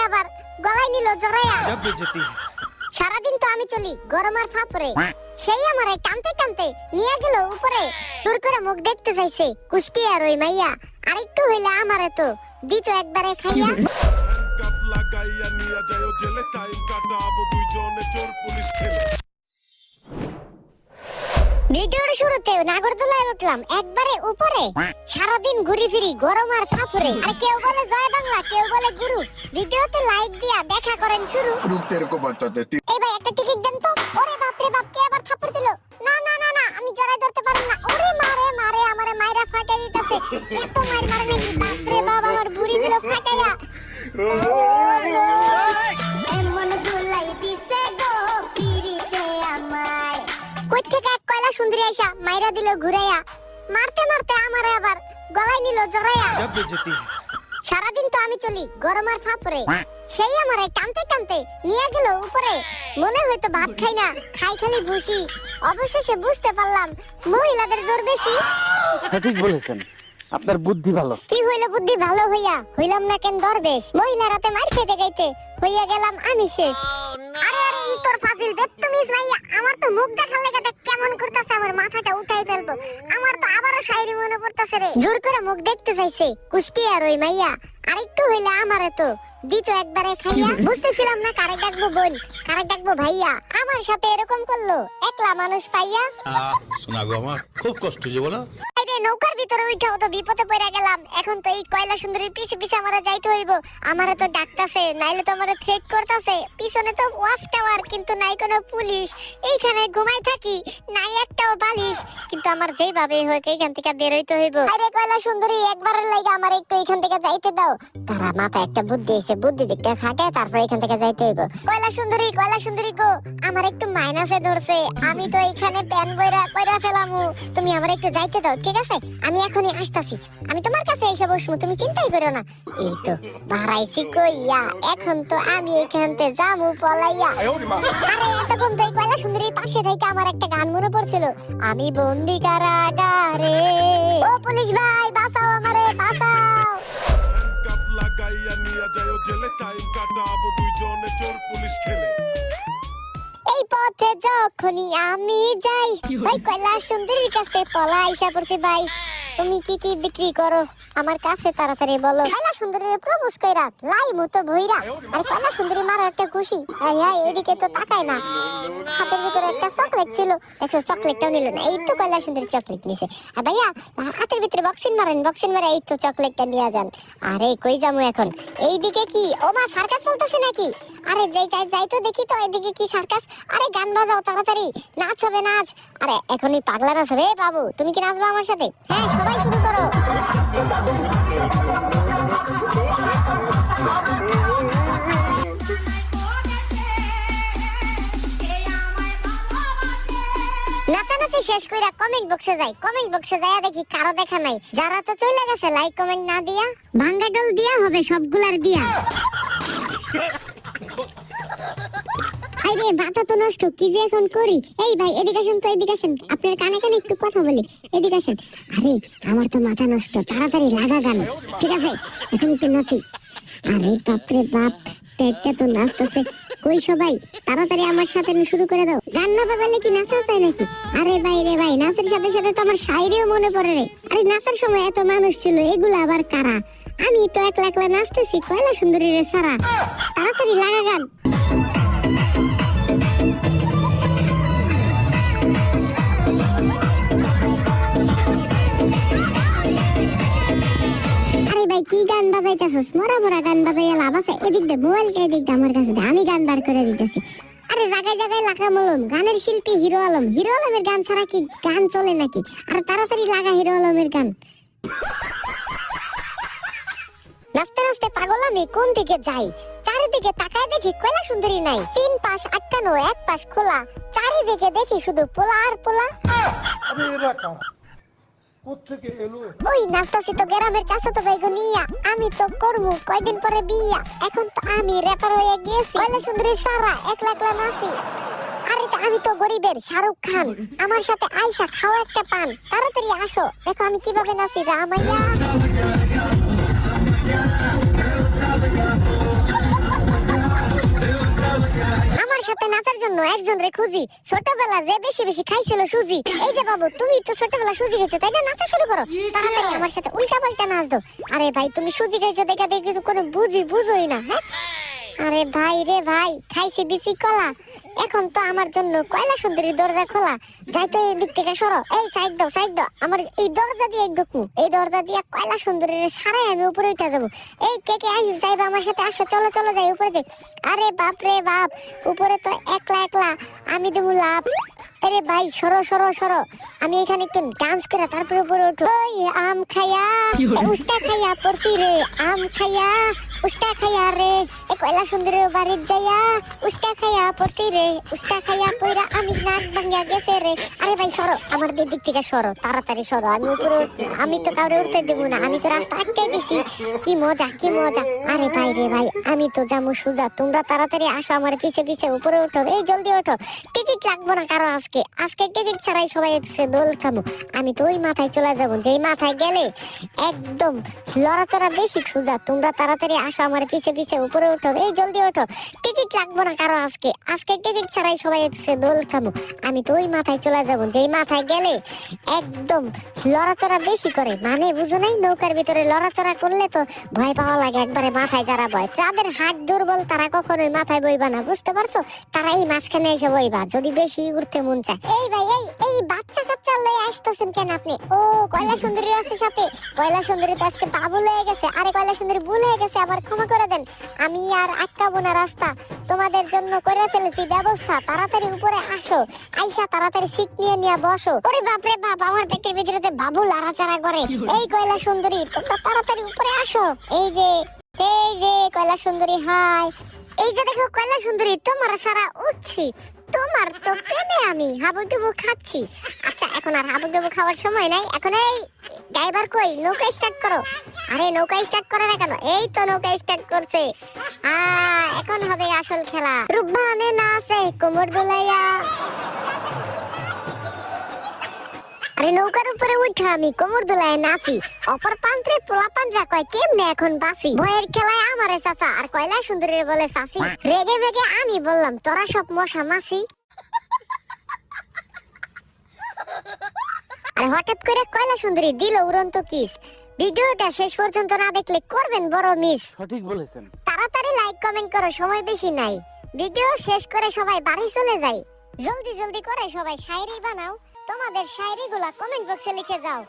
আবার গলায় নিল জড়াইয়া। সারাদিন তো আমি চলি গরম আর ফাপরে, সেই আমারে টানতে টানতে নিয়ে গেল উপরে। দূর করে মুখ দেখতে চাইছে কুষ্টি আর ওই মাইয়া, আরেকটু হইলে আমারে তো দিত একবারে খাইয়া। লাগাইয়া নিয়া যাও জেলে, টাইম কাটাবো দুইজনে চোর পুলিশ খেলে। ভিডিওর শুরুতে নাগরদোলায় উঠলাম একবারে উপরে, সারাদিন ঘুরি ফিরি গরম আর ফাফরে। আর কেউ বলে জয় বাংলা, কেউ বলে গুরু। ভিডিওতে লাইক দিয়া দেখা করেন শুরু। এই ভাই একটা টিকিট দেন তো। ওরে বাপ রে বাপ, কে আবার থাপ্পড় দিল? না না না না, আমি জড়াই ধরতে পারি না। ওরে মারে মারে, আমারে মাইরা ফাটাই দিতেছে। এত মার মারে নাকি? বাপ রে বাপ, আমার বুড়ি দিল ফাটাইয়া। এমন দুলাই দিছে গো পিরিতে আমায়। কই থেকে এক কয়লা সুন্দরী আইসা মাইরা দিল ঘুরাইয়া। মারতে মারতে আমারে আবার গলায় নিল জড়াইয়া। সারাদিন তো আমি চলি গরম আর ফাপরে, সেই আমারে টানতে টানতে নিয়ে গেল উপরে। মনে হয়তো ভাত খাই না, খাই খালি ভুসি। অবশেষে বুঝতে পারলাম মহিলাদের জোর বেশি। ঠিক বলেছেন, আপনার বুদ্ধি ভালো। কি হইলো বুদ্ধি ভালো হইয়া? হইলাম না কেন দরবেশ? মহিলা রাতে মার খেতে গাইতে হইয়া গেলাম আমি শেষ। আরে আরে, ই তোর ফাজিল বেত্তমিজ ভাইয়া, আমার তো মুখ দেখার লেগে দেখ কেমন করতেছে, আমার মাথাটা উঠাই ফেলবো। আমার তো আবারও শায়রি মনে পড়তেছে রে। জোর করে মুখ দেখতে চাইছে কুষ্টি আর ওই মাইয়া, আরেকটু হইলে আমারে তো দিত একবারে খাইয়া। বুঝতেছিলাম না কারে ডাকবো বোন, কারে ডাকবো ভাইয়া। আমার সাথে এরকম করলো একলা মানুষ পাইয়া। শোনা গো, আমার খুব কষ্ট যে বলো। আরে নৌকার ভিতরে উঠাও তো বিপদে পড়ে গেলাম। এখন তো এই কয়লা সুন্দরীর পিছে পিছে আমারে যাইতে হইব। আমারে তো ডাকতাছে, নাইলে তো আমারে থ্রেট করতাছে। পিছনে তো ওয়াচ টাওয়ার, কিন্তু নাই কোনো পুলিশ। এইখানে ঘুমাই থাকি, নাই একটাও বালিশ। কিন্তু আমার যেভাবে হোক এইখান থেকে বের হইতে হইব। আরে কয়লা সুন্দরী, একবারের লাগি আমার একটু এইখান থেকে যাইতে দাও। তারা মাথায় একটা বুদ্ধি এসে বুদ্ধি দিকটা খাটে, তারপর এখান থেকে যাইতে হইব। কয়লা সুন্দরী গো, আমার একটু মাইনাসে ধরছে। আমি তো এইখানে প্যান বইরা কইরা ফেলামু। তুমি আমার একটু যাইতে দাও, ঠিক আছে? আমি এখনই আসতাছি, আমি তোমার কাছে এসে বসবো, তুমি চিন্তাই করো না। এই তো বাড়াইছি কইয়া, এখন তো আমি এইখানতে যাবো পলাইয়া। আরে এতক্ষণ তো এই কয়লা সুন্দরীর পাশে থেকে আমার একটা গান মনে পড়ছিল, আমি বন্দি কারাগারে। ও পুলিশ ভাই, বাঁচাও আমারে, বাঁচাও। লাগাইয়া নিয়া যাও জেলে, টাইম কাটাবো দুইজনে চোর পুলিশ খেলে। এই পথে যখনই আমি যাই, ওই কয়লা সুন্দরীর কাছে পলা আইসা পড়ছে ভাই। তুমি কি কি বিক্রি করো আমার কাছে তাড়াতাড়ি বলো। কয়লা সুন্দরীর প্রপোজ কইরা লাই মতো ভইরা। আর কয়লা সুন্দরী মারা একটা খুশি। এই এদিকে তো তাকায় না। হাতের ভিতরে একটা চকলেট ছিল, দেখো চকলেটটাও নিল না। এই তো কয়লা সুন্দরী চকলেট নিছে। আর ভাইয়া হাতের ভিতরে বক্সিং মারেন, বক্সিং মারে এই তো চকলেটটা নিয়ে যান। আরে কই যামু এখন? এইদিকে কি ও মা সার্কাস চলতেছে নাকি? আরে যাই তো দেখি তো এদিকে কি সার্কাস। আরে গান বাজাও তাড়াতাড়ি, নাচ হবে নাচ। আরে এখনই পাগলা নাচ হবে। বাবু তুমি কি নাচবে আমার সাথে? হ্যাঁ সবাই শুরু করো। নাচানাচি শেষ কইরা কমেন্ট বক্সে যাই। কমেন্ট বক্সে যাইয়া দেখি কারো দেখা নাই। যারা তো চলে গেছে লাইক কমেন্ট না দিয়া, ভাঙ্গা ডল দিয়া হবে সবগুলার বিয়া। আরে মাথা তো নষ্ট, কি যে এখন করি। এই ভাই এদিকে আসেন তো, এদিকে আসেন, আপনার কানে কানে একটু কথা বলি, এদিকে আসেন। আরে আমার তো মাথা নষ্ট, তাড়াতাড়ি লাগা গান, ঠিক আছে? এখন একটু নাচি। আরে বাপরে বাপ, পেটটা তো নাচতেছে। কই সবাই তাড়াতাড়ি আমার সাথে শুরু করে দাও। গান না বাজালে কি নাচা যায় নাকি? আরে ভাই রে ভাই, নাচের সাথে সাথে তো আমার শায়রিও মনে পড়ে রে। আরে নাচের সময় এত মানুষ ছিল, এগুলো আবার কারা? আমি তো একলা একলা নাচতেছি কয়লা সুন্দরী রে সারা। তাড়াতাড়ি লাগা গান। আরে ভাই কি গান বাজাইতেছস? মরা মরা গান বাজাইয়া লাভ আছে? এদিক দে মোবাইলটা, এদিক দে আমার কাছে দে, আমি গান বার করে দিতেছি। আরে জায়গায় জায়গায় লাগা মলম, গানের শিল্পী হিরো আলম। হিরো আলমের গান ছাড়া কি গান চলে নাকি? আর তাড়াতাড়ি লাগা হিরো আলমের গান। নাচতে নাচতে পাগল আমি কোন দিকে যাই? চারিদিকে তাকায় দেখি কয়লা সুন্দরী নাই। 3 পাশ আটকানো, 1 পাশ খোলা। চারিদিকে দেখি শুধু পোলা আর পোলা। ওই নাচতাছি তো গ্রামের চাচাতো ভাইগো নিয়া। আমি তো করবো কয়দিন পরে বিয়া। এখন তো আমি র্যাপার হয়ে গেছি, কয়লা সুন্দরী সারা একলা একলা নাচি। আরে আমি তো গরিবের শাহরুখ খান। আমার সাথে আয়শা খাও একটা পান। তাড়াতাড়ি আসো, দেখো আমি কিভাবে নাচি রামাইয়া। নাচার জন্য একজন রে খুঁজি, ছোটবেলা যে বেশি বেশি খাইছিল সুজি। এই যে বাবু, তুমি তো ছোটবেলা সুজি খেয়েছো তাই না? নাচা শুরু করো, তাড়াতাড়ি আমার সাথে উল্টা পাল্টা নাচ দাও। আরে ভাই, তুমি সুজি খাইছো দেখা দেখি কিছু কোনো বুঝোই না, হ্যাঁ? আরে ভাই রে ভাই, খাইছি বিচি কলা, এখন তো আমার জন্য কয়লা সুন্দরীর দরজা খোলা। যাই তো এই দিক থেকে সরো, এই সাইড দাও সাইড দাও, আমার এই দরজা দিয়ে ঢুকবো, এই দরজা দিয়ে কয়লা সুন্দরীর সারাই আমি উপরে উঠে যাবো। এই কে কে যাইবা আমার সাথে? আসো, চলো চলো যাই উপরে যাই। আরে বাপ রে বাপ, উপরে তো একলা একলা, আমি দেবো লাভ। আরে ভাই সরো সরো সরো, আমি এখানে একটু ডান্স করে তারপরে উপরে উঠো। ওই আম খাইয়া উস্টা খাইয়া পড়ছি রে, আম খাইয়া উস্টা খাইয়া রে, এ কয়লা সুন্দরীর বাড়ির যাইয়া উস্টা খাইয়া পড়ছি রে, উস্টা খাইয়া পইরা আমি নাক ভাঙ্গিয়া গেছে রে। আরে ভাই সরো, আমার দিক থেকে সরো, তাড়াতাড়ি সরো, আমি উপরে আমি তো কাউরে উঠতে দেবো না, আমি তো রাস্তা আটকে দিছি। কি মজা কি মজা। আরে ভাই রে ভাই, আমি তো যাবো সুজা, তোমরা তাড়াতাড়ি আসো আমার পিছে পিছে উপরে ওঠো, এই জলদি ওঠো। টিকিট লাগবো না কারো আজকে, আজকে টিকিট ছাড়াই সবাই এসে দোল খামো। আমি তো ওই মাথায় চলে যাবো, যেই মাথায় গেলে একদম লড়াচড়া বেশি সুজা। তোমরা তাড়াতাড়ি আসো আমার পিছে পিছে উপরে ওঠো, এই জলদি ওঠো। টিকিট লাগবো না কারো আজকে, আজকে টিকিট ছাড়াই সবাই এসে দোল খামো। আমি তো ওই মাথায় চলে যাবো, যেই মাথায় গেলে একদম লড়াচড়া বেশি করে, মানে বুঝো নাই? নৌকার ভিতরে লড়াচড়া করলে তো ভয় পাওয়া লাগে একবারে, মাথায় যারা বয়, যাদের হাত দুর্বল তারা কখনোই মাথায় বইবা না, বুঝতে পারছো? তারা এই মাঝখানে এসে বইবা যদি বেশি উঠতে মন চায়। এই ভাই, এই বাচ্চা কাচ্চা লয়ে আসতেছেন কেন আপনি? ও কয়লা সুন্দরী আছে সাথে? কয়লা সুন্দরী তো আজকে বাবু লয়ে গেছে। আরে কয়লা সুন্দরী ভুল হয়ে গেছে, আমার ক্ষমা করে দেন, আমি আর আটকাবো না রাস্তা, তোমাদের জন্য করে ফেলেছি ব্যবস্থা। তাড়াতাড়ি উপরে আসো, আইসা তাড়াতাড়ি সিট নিয়ে নিয়ে বসো। ওরে বাপ রে বাপ, আমার পেটের ভিতরে যে বাবু লড়াচড়া করে। এই কয়লা সুন্দরী, তোমরা তাড়াতাড়ি উপরে আসো। এই যে কয়লা সুন্দরী, হাই। এই যে দেখো কয়লা সুন্দরী, তোমার সারা উঠছি, তোমার তো প্রেমে আমি হাবুডুবু খাচ্ছি। আচ্ছা, এখন আর হাবুডুবু খাওয়ার সময় নাই, এখন এই ড্রাইভার কই, নৌকা স্টার্ট করো। আরে নৌকা স্টার্ট করে না কেন? এই তো নৌকা স্টার্ট করছে। এখন হবে আসল খেলা। রূপবানে নাচে কোমর দোলাইয়া। আরে নৌকার উপরে উঠে আমি কোমর দোলায় নাচি, অপর পান্ত্রে পোলা পান্ত্রা কয় কেমনে এখন বাসি। ভয়ের খেলায় আমারে চাচা আর কয়লা সুন্দরীর বলে চাচি। রেগে বেগে আমি বললাম তোরা সব মশা মাসি। আর হঠাৎ করে কয়লা সুন্দরী দিল উড়ন্ত কিস। ভিডিওটা শেষ পর্যন্ত না দেখলে করবেন বড় মিস। সঠিক বলেছেন। তাড়াতাড়ি লাইক কমেন্ট করো, সময় বেশি নাই। ভিডিও শেষ করে সবাই বাড়ি চলে যাই। জলদি জলদি করে সবাই শায়রি বানাও, তোমাদের শায়রি গুলা কমেন্ট বক্সে লিখে যাও।